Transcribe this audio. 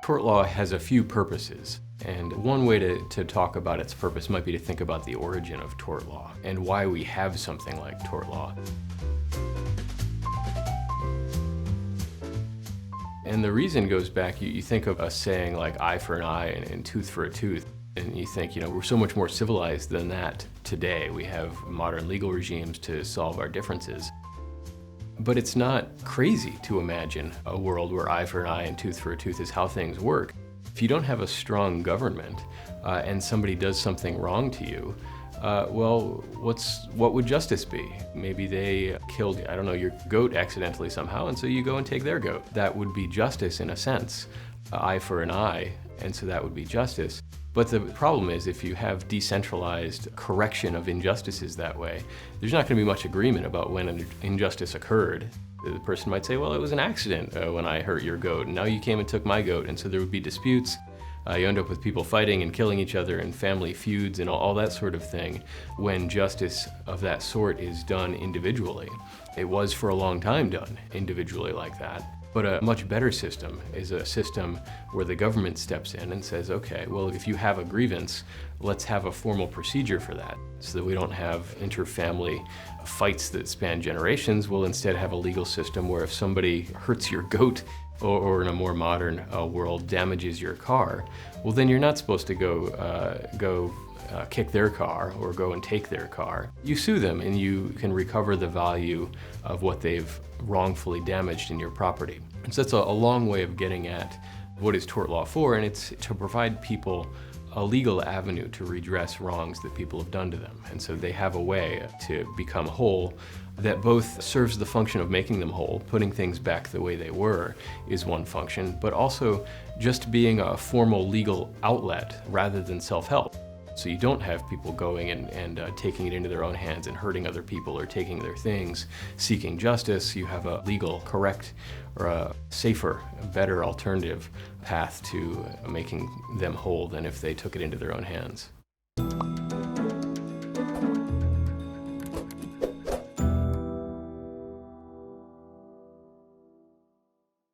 Tort law has a few purposes, and one way to talk about its purpose might be to think about the origin of tort law and why we have something like tort law. And the reason goes back, you think of a saying like eye for an eye and tooth for a tooth, and you think, we're so much more civilized than that today. We have modern legal regimes to solve our differences. But it's not crazy to imagine a world where eye for an eye and tooth for a tooth is how things work. If you don't have a strong government and somebody does something wrong to you, well, what would justice be? Maybe they killed, your goat accidentally somehow, and so you go and take their goat. That would be justice in a sense, eye for an eye, and so that would be justice. But the problem is, if you have decentralized correction of injustices that way, there's not going to be much agreement about when an injustice occurred. The person might say, well, it was an accident when I hurt your goat, and now you came and took my goat, and so there would be disputes. You end up with people fighting and killing each other and family feuds and all that sort of thing when justice of that sort is done individually. It was for a long time done individually like that. But a much better system is a system where the government steps in and says, okay, well, if you have a grievance, let's have a formal procedure for that so that we don't have inter-family fights that span generations. We'll instead have a legal system where if somebody hurts your goat or in a more modern world damages your car, well, then you're not supposed to go kick their car or go and take their car. You sue them and you can recover the value of what they've wrongfully damaged in your property. And so that's a long way of getting at what is tort law for, and it's to provide people a legal avenue to redress wrongs that people have done to them. And so they have a way to become whole that both serves the function of making them whole, putting things back the way they were is one function, but also just being a formal legal outlet rather than self-help. So you don't have people going and taking it into their own hands and hurting other people or taking their things, seeking justice. You have a legal, correct, or a safer, better alternative path to making them whole than if they took it into their own hands.